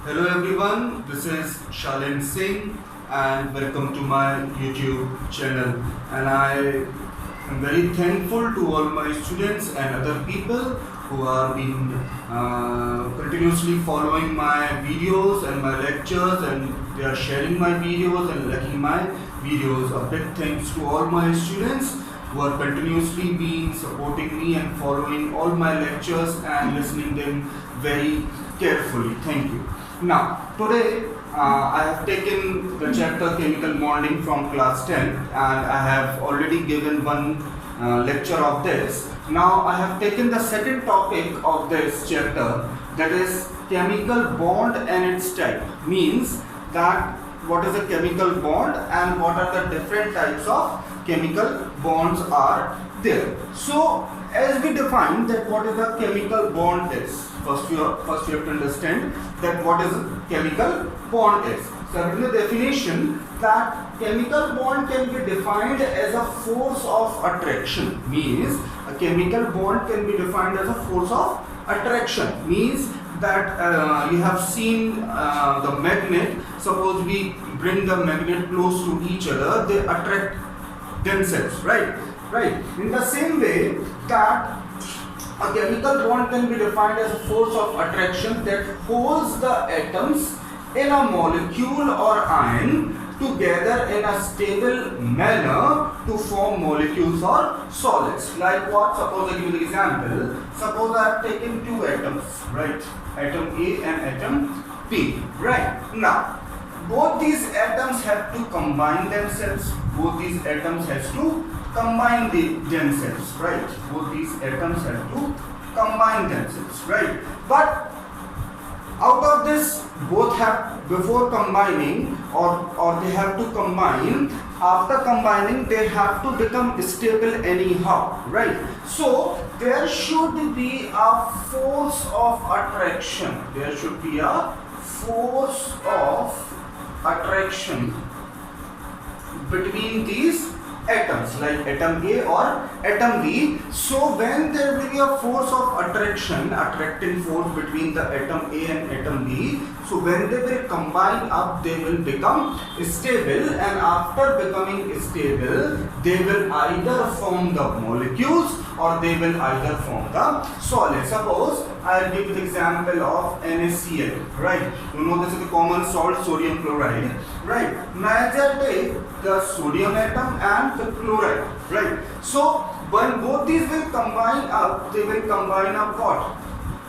Hello everyone, this is Shalin Singh and welcome to my YouTube channel. And I am very thankful to all my students and other people who are been continuously following my videos and my lectures, and they are sharing my videos and liking my videos. A big thanks to all my students who are continuously been supporting me and following all my lectures and listening them very carefully. Thank you. Now, today I have taken the chapter chemical bonding from class 10 and I have already given one lecture of this. Now I have taken the second topic of this chapter, that is chemical bond and its type. Means that what is a chemical bond and what are the different types of chemical bonds are there. So as we define that what is a chemical bond is, first you have to understand that what is a chemical bond is. So in the definition, that chemical bond can be defined as a force of attraction. Means a chemical bond can be defined as a force of attraction. Means that you have seen the magnet. Suppose we bring the magnet close to each other, they attract themselves, right? In the same way that a chemical bond can be defined as a force of attraction that holds the atoms in a molecule or ion together in a stable manner to form molecules or solids. Like what? Suppose I give you the example. Suppose I have taken two atoms, right? Atom A and atom B, right? Now, both these atoms have to combine themselves. Both these atoms has to combine themselves, right? Both these atoms have to combine themselves, right? But out of this, both have, before combining or they have to combine, after combining they have to become stable anyhow, right? So there should be a force of attraction. There should be a force of attraction between these atoms, like atom A or atom B. So when there will be a force of attraction, attracting force between the atom A and atom B, so when they will combine up, they will become stable, and after becoming stable, they will either form the molecules or they will either form the solid. Suppose I will give the example of NaCl, right? You know this is the common salt, sodium chloride, right? Now I take the sodium atom and the chloride, right? So when both these will combine up, they will combine up what?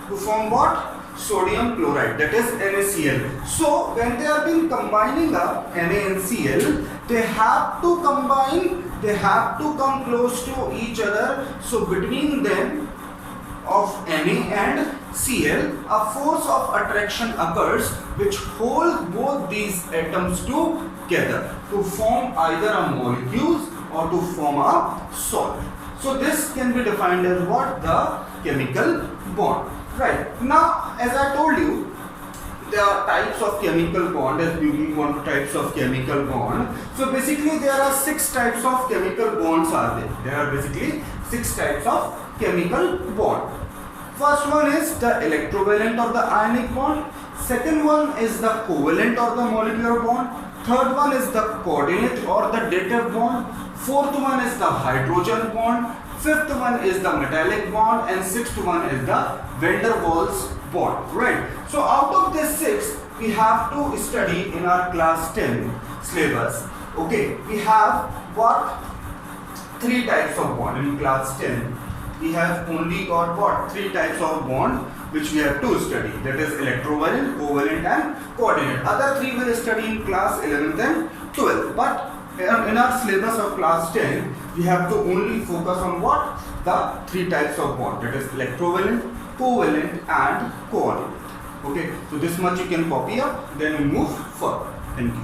To form what? Sodium chloride, that is NaCl. So when they are being combining up Na and Cl, they have to combine, they have to come close to each other. So between them of Na and Cl, a force of attraction occurs which holds both these atoms together to form either a molecules or to form a solid. So this can be defined as what? The chemical bond. Right. Now, as I told you, there are types of chemical bond, as we move on to types of chemical bond. So basically there are 6 types of chemical bonds are there. There are basically 6 types of chemical bond. First one is the electrovalent or the ionic bond. Second one is the covalent or the molecular bond. Third one is the coordinate or the dative bond. Fourth one is the hydrogen bond. Fifth one is the metallic bond, and sixth one is the van der Waals bond, right? So out of these 6, we have to study in our class 10 syllabus. Okay, we have what? 3 types of bond in class 10. We have only got what? 3 types of bond which we have to study. That is electrovalent, covalent and coordinate. Other 3 will study in class 11th and 12th. But in our syllabus of class 10, we have to only focus on what? The 3 types of bond. That is electrovalent, covalent and coordinate. Okay, so this much you can copy up, then we move further. Thank you.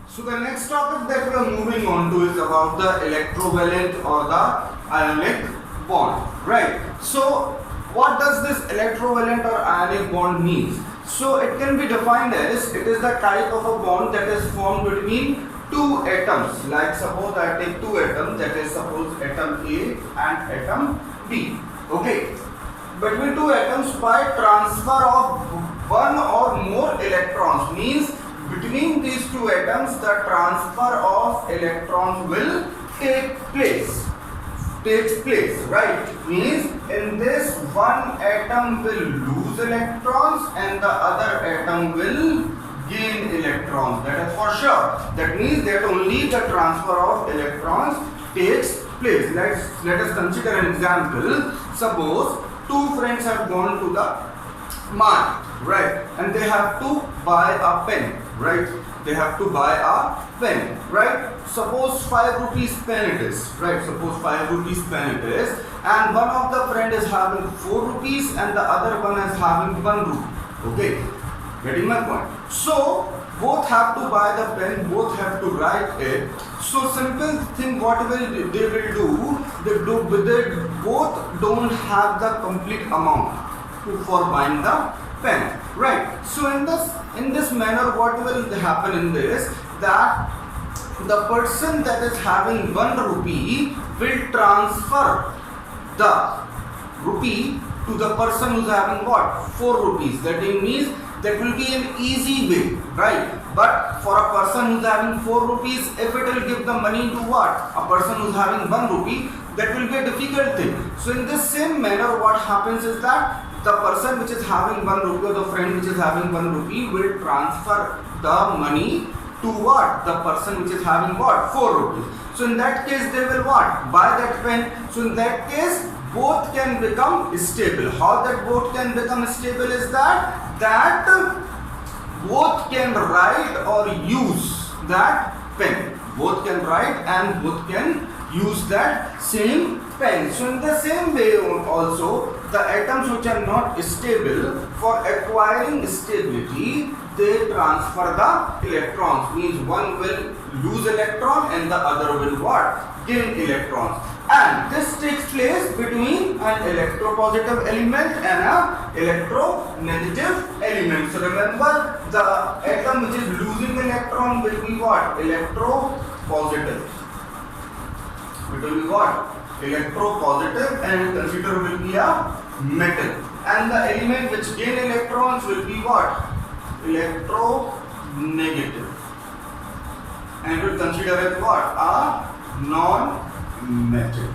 So the next topic that we are moving on to is about the electrovalent or the ionic bond, right? So what does this electrovalent or ionic bond mean? So it can be defined as, it is the type of a bond that is formed between 2 atoms. Like suppose I take 2 atoms, that is suppose atom A and atom B. Okay, between 2 atoms by transfer of one or more electrons, means between these two atoms the transfer of electrons will take place. Right? Means in this one atom will lose electrons and the other atom will gain electrons. That is for sure. That means that only the transfer of electrons takes place. Let us consider an example. Suppose two friends have gone to the market, right? And they have to buy a pen, right? They have to buy a pen, right? Suppose 5 rupees pen it is, right? Suppose 5 rupees pen it is, and one of the friend is having 4 rupees and the other one is having 1 rupee. Okay, getting my point? So both have to buy the pen, both have to write it. So simple thing, what they will do, they both don't have the complete amount for buying the pen, right? So in this manner, what will happen in this, that the person that is having 1 rupee will transfer the rupee to the person who's having what? 4 rupees. That means that will be an easy way, right? But for a person who's having 4 rupees, if it will give the money to what? A person who's having 1 rupee, that will be a difficult thing. So in this same manner, what happens is that the person which is having 1 rupee or the friend which is having 1 rupee will transfer the money to what? The person which is having what? 4 rupees. So in that case, they will what? Buy that pen. So in that case, both can become stable. How that both can become stable is that both can write or use that pen. Both can write and both can use that same pen. So in the same way also, the atoms which are not stable, for acquiring stability, they transfer the electrons. Means one will lose electron and the other will what? Gain electrons. And this takes place between an electropositive element and an electronegative element. So remember, the atom which is losing electron will be what? Electropositive. It will be what? Electropositive, and consider will be a metal. And the element which gain electrons will be what? Electronegative. And we'll consider it what? A non-metal.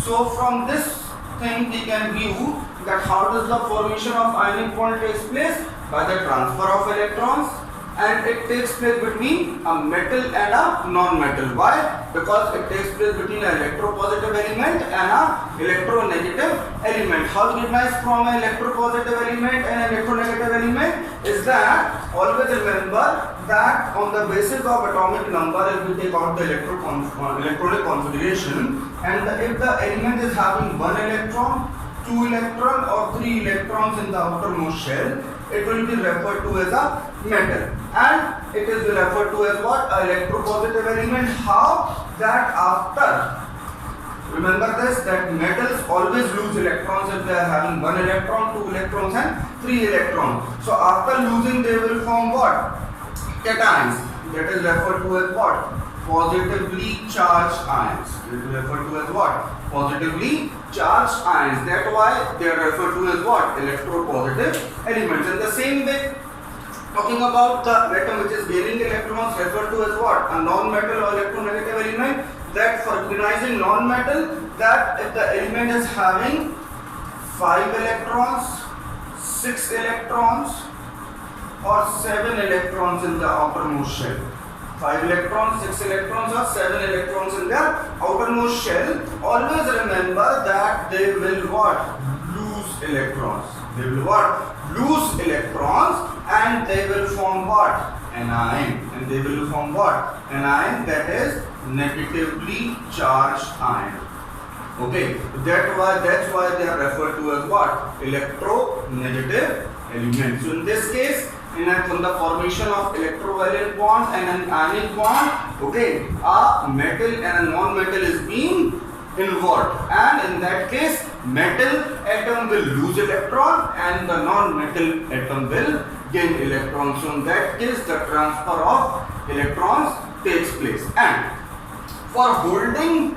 So from this thing we can view that how does the formation of ionic bond takes place? By the transfer of electrons, and it takes place between a metal and a non-metal. Why? Because it takes place between an electropositive element and an electronegative element. How to recognize from an electropositive element and an electronegative element is that always remember that on the basis of atomic number, if we take out the electronic configuration, and if the element is having 1 electron, 2 electron or 3 electrons in the outermost shell, it will be referred to as a metal, and it is referred to as what? A electropositive element. How? That after, remember this, that metals always lose electrons if they are having 1 electron, 2 electrons and 3 electrons. So after losing, they will form what? Cations. That is referred to as what? Positively charged ions. It is referred to as what? Positively charged ions. That's why they are referred to as what? Electropositive elements. In the same way, talking about the atom which is gaining electrons, referred to as what? A non-metal or electronegative element. That for recognizing non-metal, that if the element is having 5 electrons, 6 electrons or 7 electrons in the outermost shell. 5 electrons, 6 electrons or 7 electrons in their outermost shell. Always remember that they will what? Lose electrons. They will what? Lose electrons, and they will form what? Anion. And they will form what? Anion, that is negatively charged ion. Okay, that's why they are referred to as what? Electronegative elements. So in this case, from the formation of electrovalent bond and an ionic bond, okay, a metal and a non-metal is being involved, and in that case, metal atom will lose electron and the non-metal atom will gain electrons. So in that case, the transfer of electrons takes place. And for holding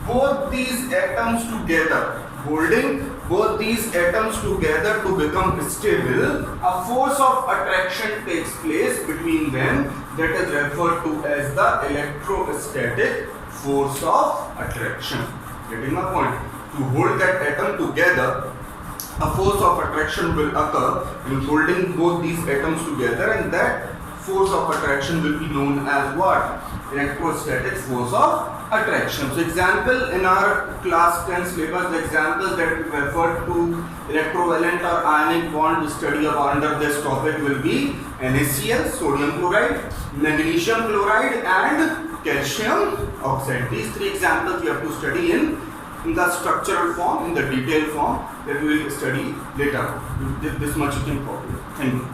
both these atoms together, holding both these atoms together to become stable, a force of attraction takes place between them that is referred to as the electrostatic force of attraction. Getting my point? To hold that atom together, a force of attraction will occur in holding both these atoms together, and that force of attraction will be known as what? Electrostatic force of attraction. So example in our class 10 syllabus, the examples that we refer to electrovalent or ionic bond study of under this topic will be NaCl, sodium chloride, magnesium chloride and calcium oxide. These three examples we have to study in the structural form, in the detailed form, that we will study later. This much you can copy. Thank you.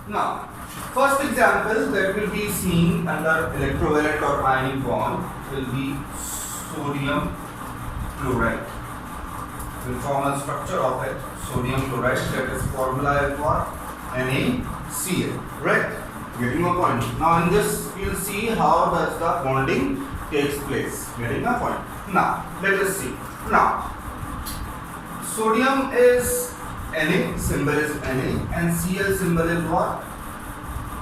Now, first example that will be seen under electrovalent or ionic bond will be sodium chloride. Will form a structure of it, sodium chloride, that is formula is what? NaCl, right? Getting my point. Now in this we will see how does the bonding takes place. Getting my point. Now let us see. Now sodium is Na, symbol is Na, and Cl symbol is what?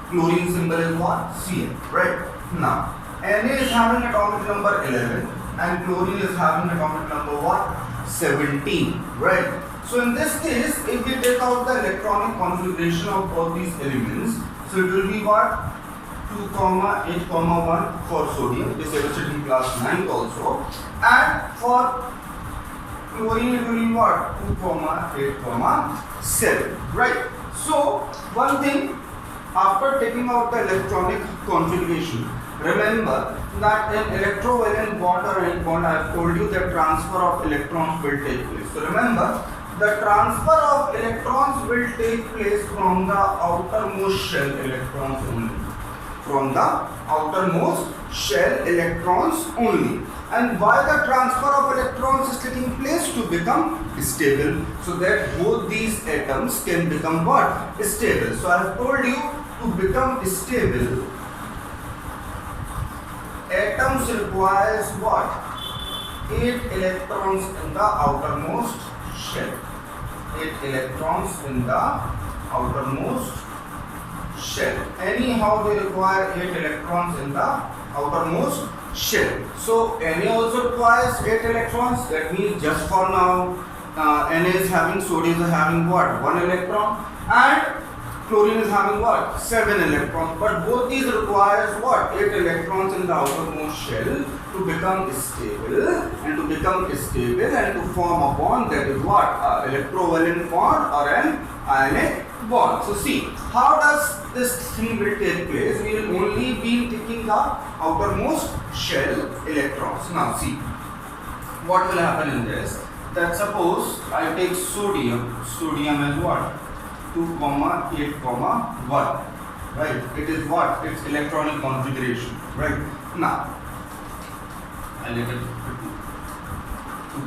Chlorine symbol is what? Cl, right? Now Na is having atomic number 11 and chlorine is having atomic number what? 17, right? So in this case, if we take out the electronic configuration of both these elements, so it will be what? 2, 8, 1 for sodium. This is in class 9 also. And for chlorine it will be what? 2, 8, 7. Right. So one thing, after taking out the electronic configuration, remember that in electrovalent bond or ionic bond, I have told you that transfer of electrons will take place. So remember, the transfer of electrons will take place from the outermost shell electrons only. From the outermost shell electrons only. And why the transfer of electrons is taking place? To become stable, so that both these atoms can become what? Stable. So I have told you, to become stable, atoms requires what? 8 electrons in the outermost shell. 8 electrons in the outermost shell. Anyhow, they require 8 electrons in the outermost shell. So Na also requires 8 electrons. That means just for now, Na is having, sodium is having what? 1 electron, and chlorine is having what? 7 electrons. But both these requires what? 8 electrons in the outermost shell to become stable, and to become stable and to form a bond, that is what? Electrovalent bond or an ionic bond. So see, how does this thing will take place? We will only be taking the outermost shell electrons. Now see, what will happen in this? That suppose I take sodium. Sodium is what? 2, 8, 1. Right? It is what? Its electronic configuration. Right? Now, I let it 2, 8,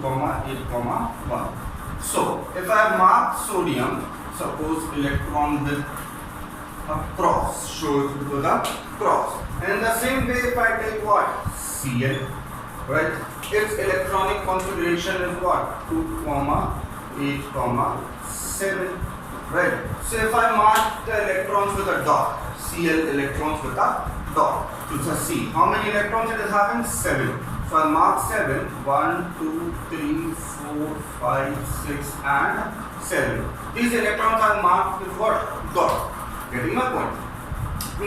1. So, if I mark sodium, suppose electron with a cross, shows with a cross. And in the same way, if I take what? Cl, right? Its electronic configuration is what? 2, 8, 7. Right. So if I mark the electrons with a dot, Cl electrons with a dot, so just see how many electrons it is having? 7. So I mark 7. 1, 2, 3, 4, 5, 6, and 7. These electrons are marked with what? Dot. Getting my point?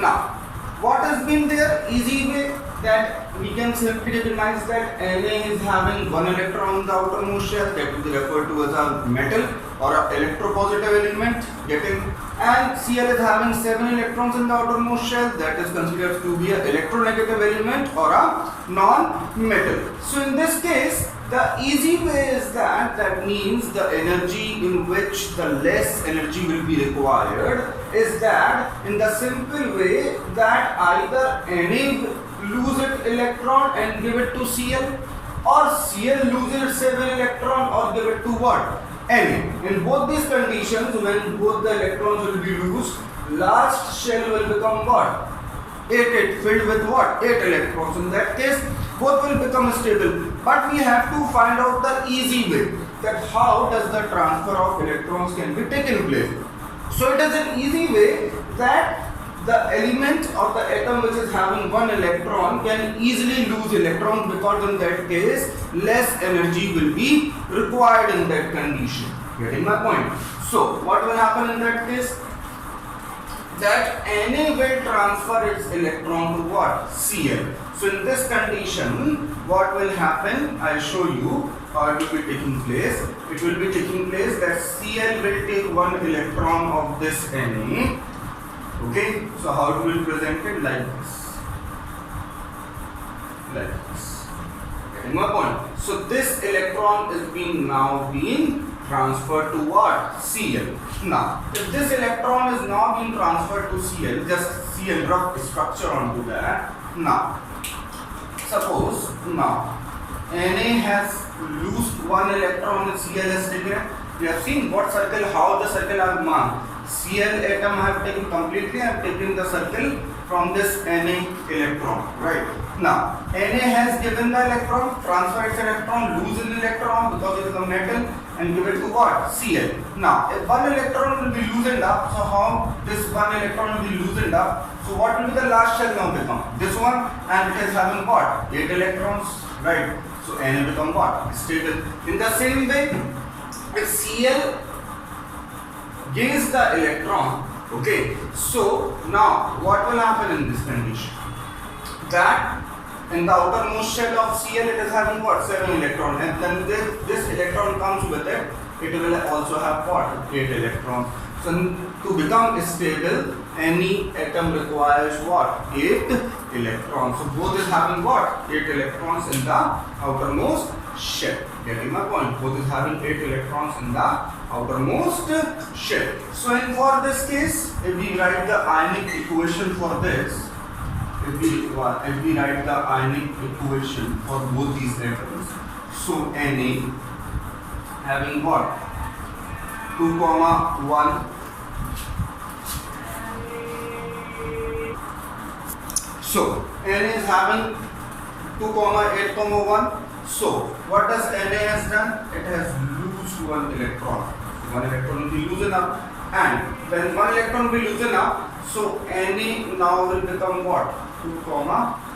Now, what has been their easy way? That we can simply recognize that Na is having 1 electron in the outermost shell, that will be referred to as a metal or a electropositive element. Getting, and Cl is having 7 electrons in the outermost shell, that is considered to be an electronegative element or a non-metal. So in this case, the easy way is that means the energy in which the less energy will be required is that in the simple way that either Na lose its electron and give it to Cl, or Cl loses its 7 electron or give it to what? Na. In both these conditions, when both the electrons will be loose, last shell will become what? 8 filled with what? 8 electrons. In that case, both will become stable. but we have to find out the easy way, that how does the transfer of electrons can be taken place. So it is an easy way that the element or the atom which is having one electron can easily lose electrons, because in that case less energy will be required in that condition. Getting my point? So what will happen in that case? That Na will transfer its electron to what? Cl. So in this condition, what will happen? I'll show you how it will be taking place. It will be taking place that Cl will take one electron of this Na. Okay, so how it will be presented? Like this. Like this. Getting my point? So this electron is now being transferred to what? Cl. Now, if this electron is now being transferred to Cl, just Cl rough structure onto that. Now, suppose now Na has lost one electron and Cl has taken. We have seen what circle, how the circle are marked. Cl atom I have taken completely, I have taken the circle from this Na electron, right? Now, Na has given the electron, transfer its electron, lose an electron because it is a metal, and give it to what? Cl. Now, if one electron will be loosened up, so how this one electron will be loosened up? So what will be the last shell now become? This one, and it is having what? 8 electrons, right? So Na become what? Stable. In the same way, if Cl gains the electron, okay, so now what will happen in this condition? That in the outermost shell of Cl it is having what? 7 electrons, and then this electron comes with it, it will also have what? 8 electrons. So to become stable, any atom requires what? 8 electrons. So both is having what? 8 electrons in the outermost shell. Getting my point? Both is having 8 electrons in the outermost shell. So in for this case, if we write the ionic equation for this, if we write the ionic equation for both these atoms, so Na having what? 2, 1. So Na is having 2, 8, 1. So what does Na has done? It has lost one electron. One electron will be loosened up, and when one electron will be loosened up, so Na now will become what? 2,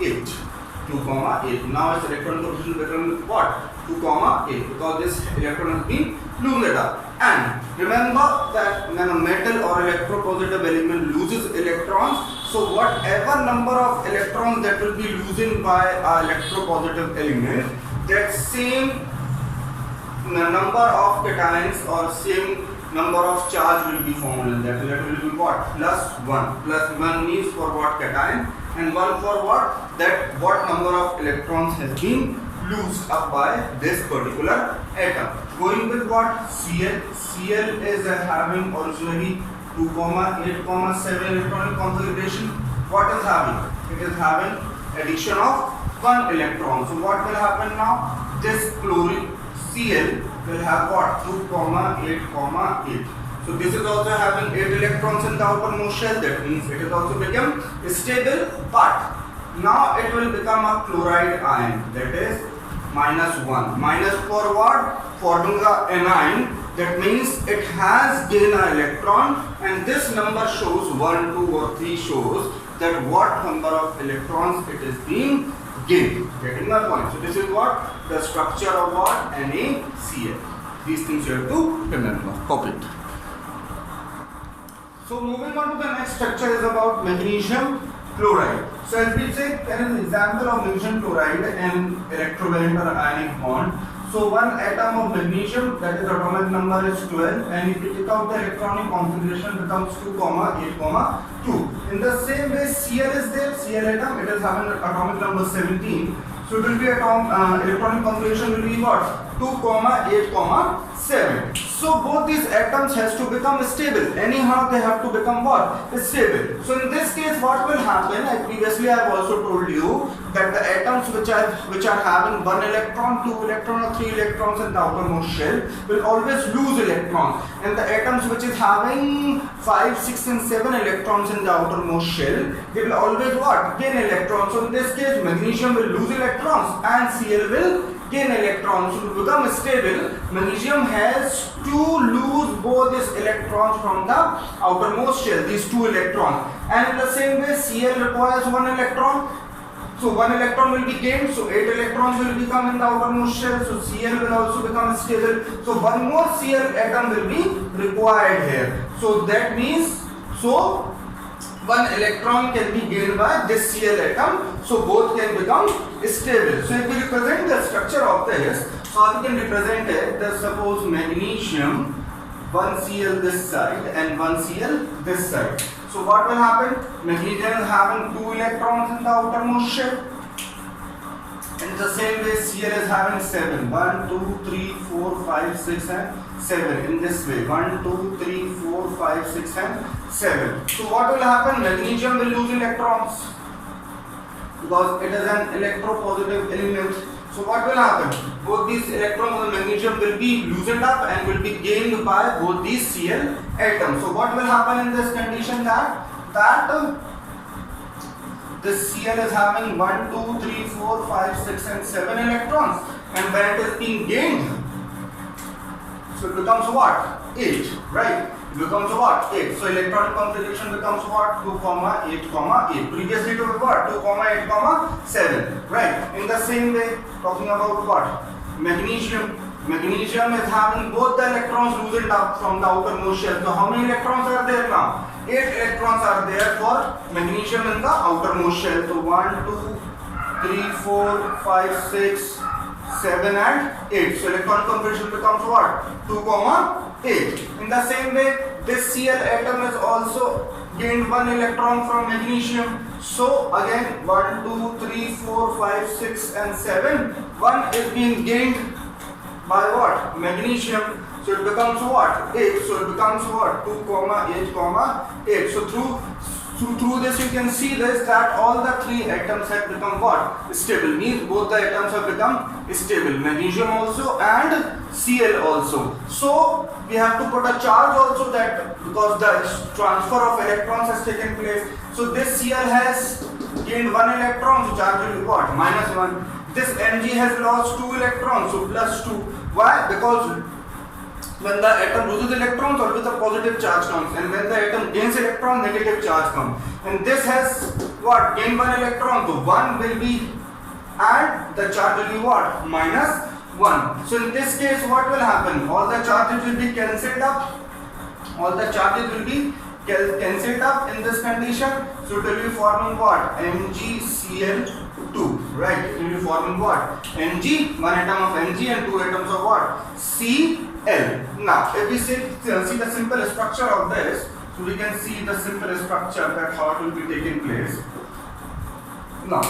8. 2, 8. Now its electron position will become what? 2, 8, because this electron has been loosened up. And remember that when a metal or electropositive element loses electrons, so whatever number of electrons that will be loosened by an electropositive element, that same number of cations or same number of charge will be formed in that. That will be what? Plus 1. Plus 1 means for what? Cation, and 1 for what? That what number of electrons has been loosed up by this particular atom. Going with what? Cl. Cl is having originally 2, 8, 7 electronic configuration. What is having? It is having addition of 1 electron. So what will happen now? This chlorine Cl will have what? 2, 8, 8. So this is also having 8 electrons in the outermost shell. That means it has also become stable, but now it will become a chloride ion. That is -1. Minus for what? Forming the anion. That means it has gained an electron, and this number shows 1, 2 or 3 shows that what number of electrons it is being gained. Getting my point? So this is what? The structure of what? NaCl. These things you have to remember. Copy it. So moving on to the next structure is about magnesium chloride. So as we say, there is an example of magnesium chloride and electrovalent or ionic bond. So one atom of magnesium, that is atomic number is 12, and if you take out the electronic configuration becomes 2, 8, 2. In the same way, Cl is there, Cl atom, it is having atomic number 17. So it will be electronic configuration will be what? 2, 8, 7. So both these atoms has to become stable. Anyhow they have to become what? Stable. So in this case what will happen? Previously I have also told you that the atoms which are having 1 electron, 2 electron or 3 electrons in the outermost shell will always lose electrons, and the atoms which is having 5, 6 and 7 electrons in the outermost shell, they will always what? Gain electrons. So in this case magnesium will lose electrons and Cl will gain electrons, so to become stable, magnesium has to lose both these electrons from the outermost shell, these 2 electrons. And in the same way, Cl requires 1 electron. So 1 electron will be gained, so 8 electrons will become in the outermost shell, so Cl will also become stable. So 1 more Cl atom will be required here. So that means, so 1 electron can be gained by this Cl atom, so both can become stable. So if we represent the structure of this, so how we can represent it, let's suppose magnesium, 1 Cl this side and 1 Cl this side. So what will happen? Magnesium is having 2 electrons in the outermost shell. In the same way, Cl is having 7. 1, 2, 3, 4, 5, 6 and 7. In this way, 1, 2, 3, 4, 5, 6 and 7. So what will happen? Magnesium will lose electrons because it is an electropositive element. So what will happen? Both these electrons of the magnesium will be loosened up and will be gained by both these Cl atoms. So what will happen in this condition, that this Cl is having 1, 2, 3, 4, 5, 6 and 7 electrons, and when it is being gained, so it becomes what? 8, right? It becomes what? 8. So electronic configuration becomes what? 2, 8, 8. Previously it was what? 2, 8, 7. Right? In the same way, talking about what? Magnesium. Magnesium is having both the electrons loosened up from the outermost shell. So how many electrons are there now? 8 electrons are there for magnesium in the outermost shell. So 1, 2, 3, 4, 5, 6, 7 and 8. So electronic configuration becomes what? 2, 8. In the same way, this Cl atom is also gained 1 electron from magnesium. So again 1, 2, 3, 4, 5, 6 and 7. 1 is being gained by what? Magnesium. So it becomes what? 8. So it becomes what? 2, 8, 8. So through this you can see this, that all the 3 atoms have become what? Stable. Means both the atoms have become stable. Magnesium also and Cl also. So we have to put a charge also, that because the transfer of electrons has taken place. So this Cl has gained 1 electron, so charge will be what? -1. This Mg has lost 2 electrons, so +2. Why? Because when the atom loses electrons, always a positive charge comes, and when the atom gains electron, negative charge comes. And this has what? Gained 1 electron, so 1 will be, and the charge will be what? -1. So in this case, what will happen? All the charges will be cancelled up. All the charges will be cancelled up in this condition. So it will be forming what? MgCl2, right? It will be forming what? Mg, 1 atom of Mg and 2 atoms of what? Cl. Now, if we see the simple structure of this, so we can see the simple structure, that how it will be taking place. Now,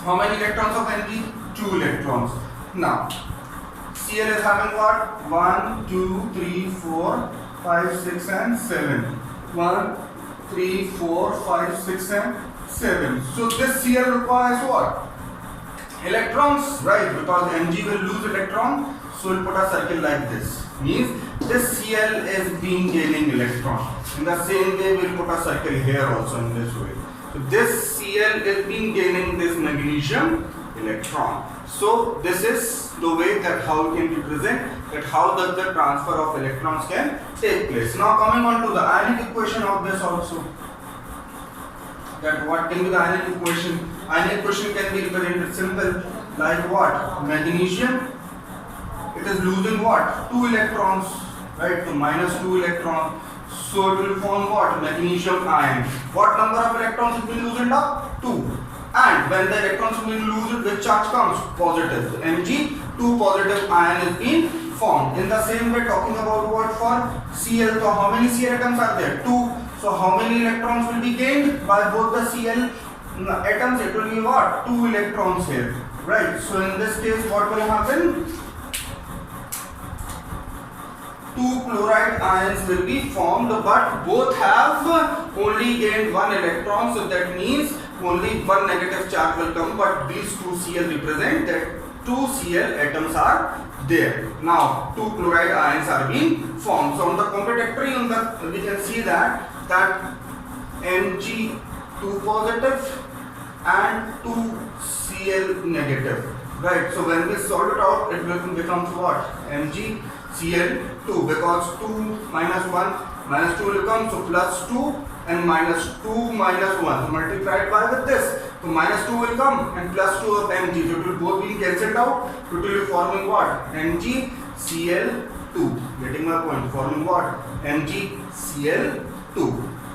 how many electrons of Mg? 2 electrons. Now, Cl is having what? 1, 2, 3, 4, 5, 6 and 7. 1, 3, 4, 5, 6 and 7. So this Cl requires what? Electrons, right? Because Mg will lose electron. So we'll put a circle like this. Means this Cl is being gaining electron. In the same way, we'll put a circle here also in this way. So this Cl is being gaining this magnesium electron. So this is the way that how we can represent that how does the transfer of electrons can take place. Now coming on to the ionic equation of this also. That what can be the ionic equation? Ionic equation can be represented simple, like what? Magnesium, it is losing what? 2 electrons, right? So -2 electrons. So it will form what? Magnesium ion. What number of electrons it will loosen up? 2. And when the electrons will lose it, which charge comes? Positive. So Mg, 2 positive ion is being formed. In the same way, talking about what for Cl. So how many Cl atoms are there? 2. So how many electrons will be gained by both the Cl atoms? It will be what? 2 electrons here, right? So in this case, what will happen? 2 chloride ions will be formed, but both have only gained 1 electron. So that means only 1 negative charge will come, but these 2 Cl represent that 2 Cl atoms are there. Now 2 chloride ions are being formed. So on the contradictory, we can see that Mg 2 positive and 2 Cl negative. right? So when we solve it out, it becomes what? MgCl2, because 2 minus 1 minus 2 will become, so plus 2 and minus 2 minus 1, so multiplied by with this, so minus 2 will come and plus 2 of Mg, so it will both be cancelled out, so it will be forming what? MgCl2, getting my point, forming what? MgCl2,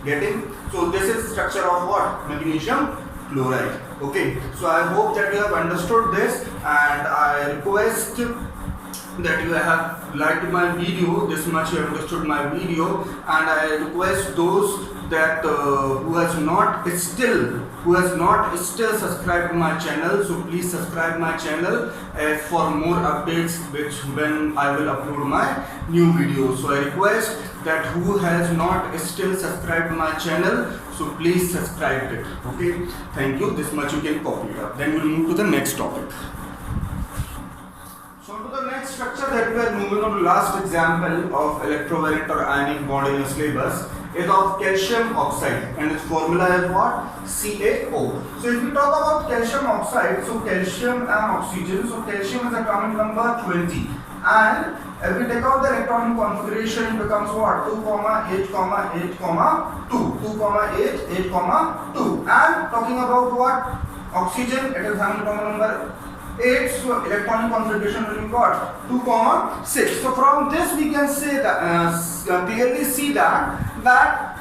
getting? So this is structure of what? Magnesium chloride. Okay, so I hope that you have understood this, and I request that you have liked my video, this much you have understood my video, and I request those that who has not still subscribed to my channel, so please subscribe my channel for more updates which when I will upload my new videos. So I request that who has not still subscribed to my channel, so please subscribe it. Okay, thank you. This much you can copy it up. Then we'll move to the next topic. So to the next structure that we are moving on to, last example of electrovariant or ionic bond in your syllabus is of calcium oxide, and its formula is what? CaO. So if we talk about calcium oxide, so calcium and oxygen, so calcium is atomic number 20, and if we take out the electronic configuration, it becomes what? 2, 8, 8, 2. 2, 8, 8, 2. And talking about what? Oxygen, it is having atomic number 8, so electronic configuration will be what? 2, 6. So from this we can say that clearly see that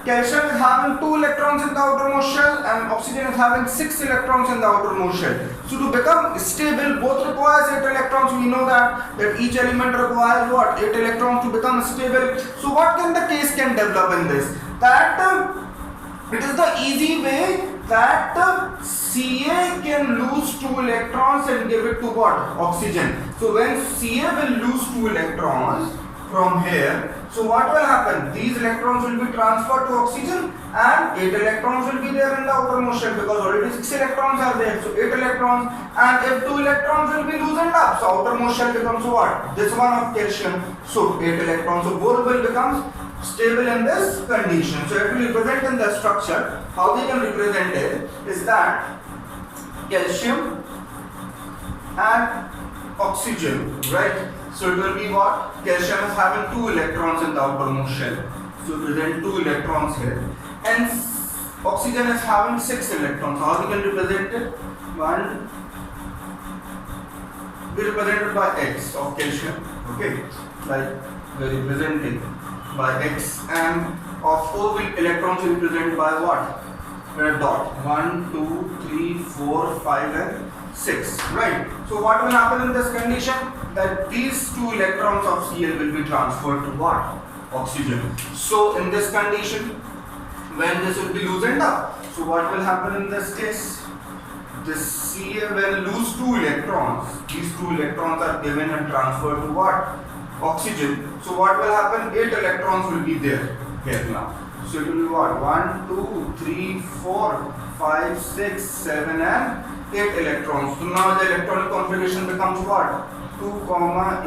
calcium is having 2 electrons in the outermost shell and oxygen is having 6 electrons in the outermost shell. So to become stable, both requires 8 electrons. We know that each element requires what? 8 electrons to become stable. So what can the case can develop in this? That it is the easy way that Ca can lose 2 electrons and give it to what? Oxygen. So when Ca will lose 2 electrons from here, so what will happen? These electrons will be transferred to oxygen and 8 electrons will be there in the outermost shell, because already 6 electrons are there. So 8 electrons, and if 2 electrons will be loosened up, so outermost shell becomes what? This one of calcium. So 8 electrons. So both will become stable in this condition. So it will represent in the structure. How we can represent it is that calcium and oxygen, right? So it will be what? Calcium is having 2 electrons in the outermost shell. So present 2 electrons here. And oxygen is having 6 electrons. How we can represent it? 1 be represented by X of calcium. Okay, like we are representing by X, and of 4 electrons will be represented by what? Dot. 1, 2, 3, 4, 5 and 6. Right. So what will happen in this condition? That these 2 electrons of Cl will be transferred to what? Oxygen. So in this condition, when this will be loosened up, so what will happen in this case? This Cl will lose 2 electrons. These 2 electrons are given and transferred to what? Oxygen. So what will happen? 8 electrons will be there here now. So it will be what? 1, 2, 3, 4, 5, 6, 7 and 8 electrons. So now the electronic configuration becomes what? 2, 8,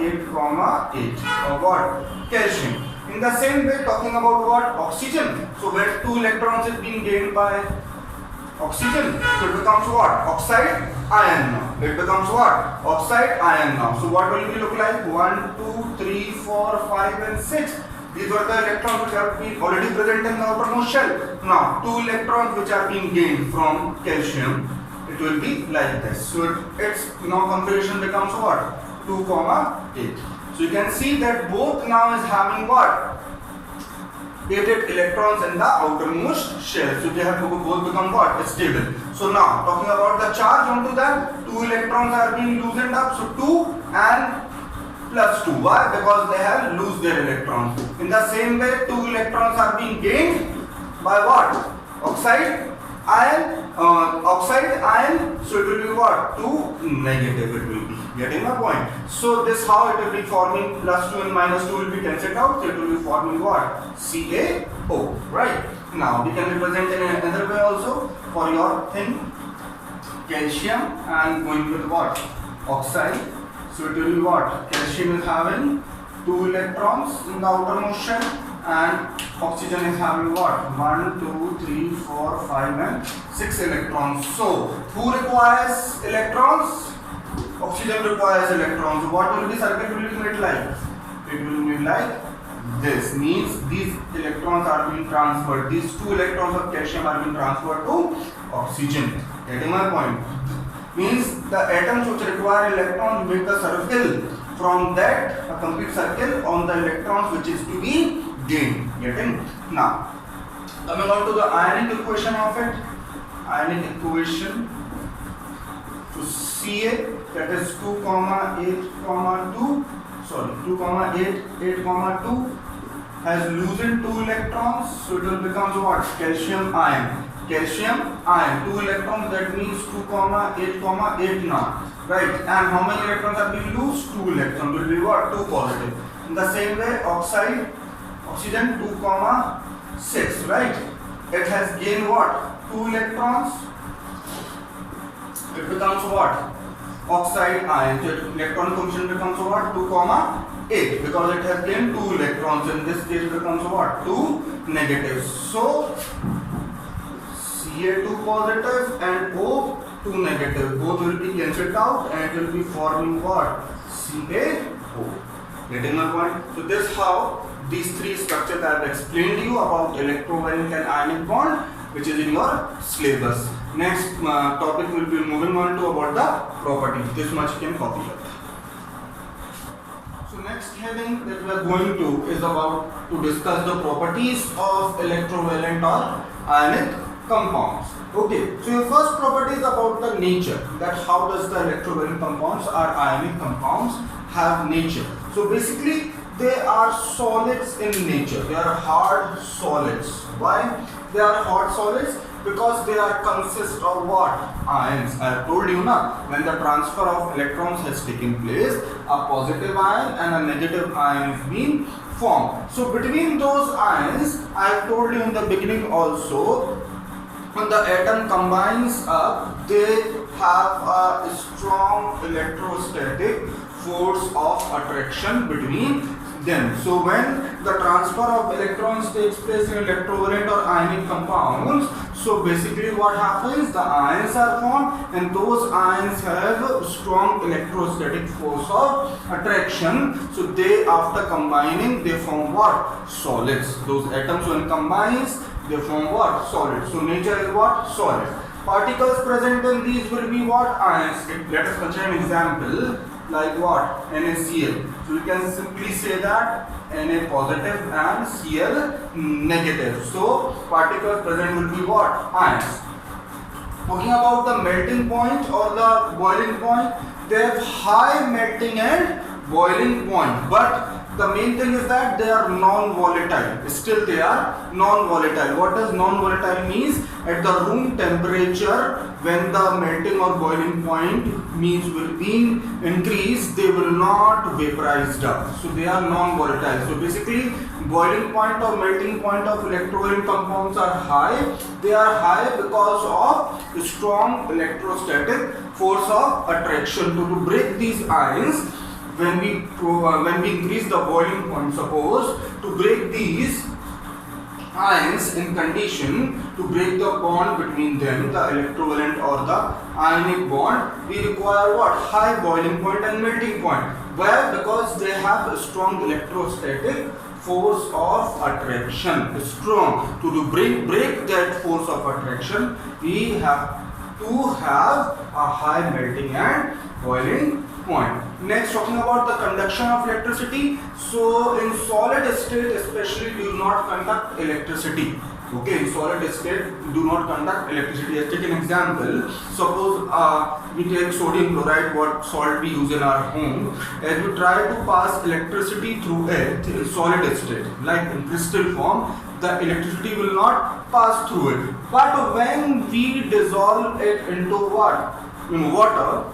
8 of what? Calcium. In the same way, talking about what? Oxygen. So where 2 electrons is being gained by oxygen, so it becomes what? Oxide ion now. It becomes what? Oxide ion now. So what will it look like? 1, 2, 3, 4, 5 and 6. These were the electrons which are being already present in the outermost shell. Now 2 electrons which are being gained from calcium, it will be like this. So its now configuration becomes what? 2, 8. So you can see that both now is having what? 8 electrons in the outermost shell. So they have both become what? Stable. So now talking about the charge onto them, 2 electrons are being loosened up. So 2 and plus 2. Why? Because they have lost their electrons. In the same way, 2 electrons are being gained by what? Oxide ion. So it will be what? 2 negative it will be. Getting my point? So this how it will be forming, plus 2 and minus 2 will be cancelled out. So it will be forming what? CaO. Right? Now we can represent in another way also for your thing. Calcium and going with what? Oxide. So it will be what? Calcium is having 2 electrons in the outermost shell and oxygen is having what? 1, 2, 3, 4, 5 and 6 electrons. So who requires electrons? Oxygen requires electrons. So what will be circuit will be made like? It will be like this. Means these electrons are being transferred. These 2 electrons of calcium are being transferred to oxygen. Getting my point? Means the atoms which require electrons make a circle. From that, a complete circle on the electrons which is to be gained. Getting? Now, coming on to the ionic equation of it. Ionic equation. So Ca, that is 2, 8, 2. Sorry, 2, 8, 8, 2 has loosened 2 electrons. So it will become what? Calcium ion. Calcium ion, 2 electrons, that means 2, 8, 8 now. Right, and how many electrons are being loose? 2 electrons will be what? 2 positive. In the same way, oxygen 2, 6, right? It has gained what? 2 electrons. It becomes what? Oxide ion. So electron coefficient becomes what? 2, 8, because it has gained 2 electrons. In this case, it becomes what? 2 negative. So Ca2 positive and O2 negative, both will be cancelled out and it will be forming what? CaO. Getting my point? So this is how these 3 structures I have explained to you about electrovalent and ionic bond, which is in your syllabus. Next topic will be moving on to about the properties. This much you can copy it. So next heading that we are going to is about to discuss the properties of electrovalent or ionic compounds. Okay, so your first property is about the nature, that how does the electrovalent compounds or ionic compounds have nature. So basically they are solids in nature. They are hard solids. Why they are hard solids? Because they are consist of what? Ions. I have told you now, when the transfer of electrons has taken place, a positive ion and a negative ion is being formed. So between those ions, I have told you in the beginning also, when the atom combines up, they have a strong electrostatic force of attraction between them. So when the transfer of electrons takes place in electrovalent or ionic compounds, so basically what happens, the ions are formed and those ions have a strong electrostatic force of attraction. So they, after combining, they form what? Solids. Those atoms when combines, they form what? Solid. So nature is what? Solid. Particles present in these will be what? Ions. Let us consider an example like what? NaCl. So we can simply say that Na positive and Cl negative. So particles present will be what? Ions. Talking about the melting point or the boiling point, they have high melting and boiling point, but the main thing is that they are non-volatile. Still they are non-volatile. What does non-volatile means? At the room temperature, when the melting or boiling point means will be increased, they will not vaporized up. So they are non-volatile. So basically boiling point or melting point of electrovalent compounds are high. They are high because of strong electrostatic force of attraction. To break these ions, when we increase the boiling point, suppose to break these ions in condition to break the bond between them, the electrovalent or the ionic bond, we require what? High boiling point and melting point. Why? Because they have a strong electrostatic force of attraction. Strong. To break that force of attraction, we have to have a high melting and boiling point. Next, talking about the conduction of electricity. So in solid state especially do not conduct electricity. Okay, in solid state do not conduct electricity. Let's take an example. Suppose we take sodium chloride, what salt we use in our home, and we try to pass electricity through it in solid state, like in crystal form, the electricity will not pass through it. But when we dissolve it into what? In water,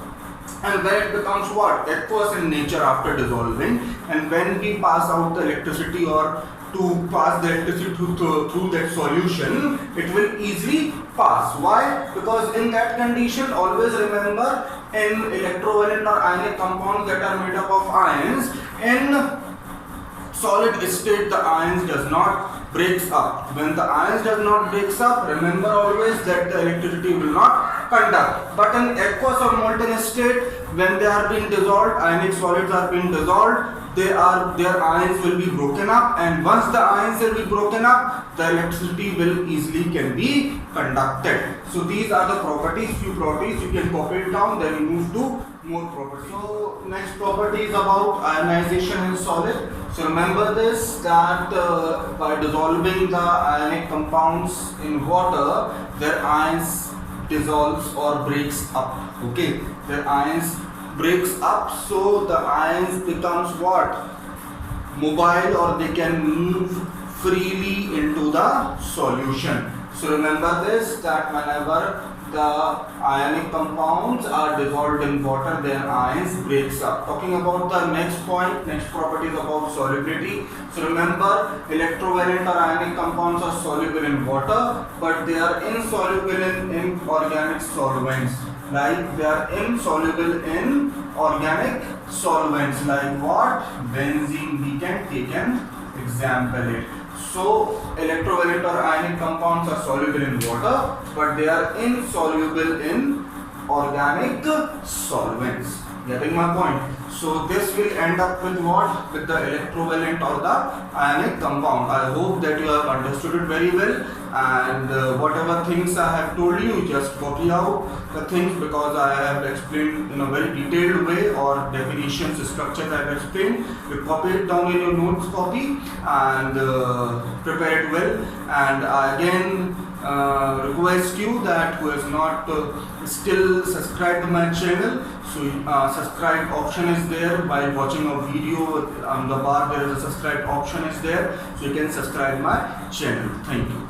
and when it becomes what? Aqueous in nature after dissolving, and when we pass out the electricity or to pass the electricity through that solution, it will easily pass. Why? Because in that condition, always remember, in electrovalent or ionic compounds that are made up of ions, in solid state the ions does not breaks up. When the ions does not breaks up, remember always that the electricity will not conduct. But in aqueous or molten state, when they are being dissolved, ionic solids are being dissolved, their ions will be broken up, and once the ions will be broken up, the electricity will easily can be conducted. So these are the properties, few properties. You can copy it down, then we move to more properties. So next property is about ionization in solid. So remember this, that by dissolving the ionic compounds in water, their ions dissolves or breaks up. Okay, their ions breaks up, so the ions becomes what? Mobile, or they can move freely into the solution. So remember this, that whenever the ionic compounds are dissolved in water, their ions breaks up. Talking about the next point, next property is about solubility. So remember, electrovalent or ionic compounds are soluble in water, but they are insoluble in inorganic solvents. Like they are insoluble in organic solvents, like what? Benzene, we can take an example it. So electrovalent or ionic compounds are soluble in water, but they are insoluble in organic solvents. Getting my point? So this will end up with what? With the electrovalent or the ionic compound. I hope that you have understood it very well, and whatever things I have told you, just copy out the things, because I have explained in a very detailed way, or definitions, structure I have explained. You copy it down in your notes copy and prepare it well. And I again request you that who has not still subscribed to my channel, so subscribe option is there. While watching a video on the bar, there is a subscribe option is there, so you can subscribe my channel. Thank you.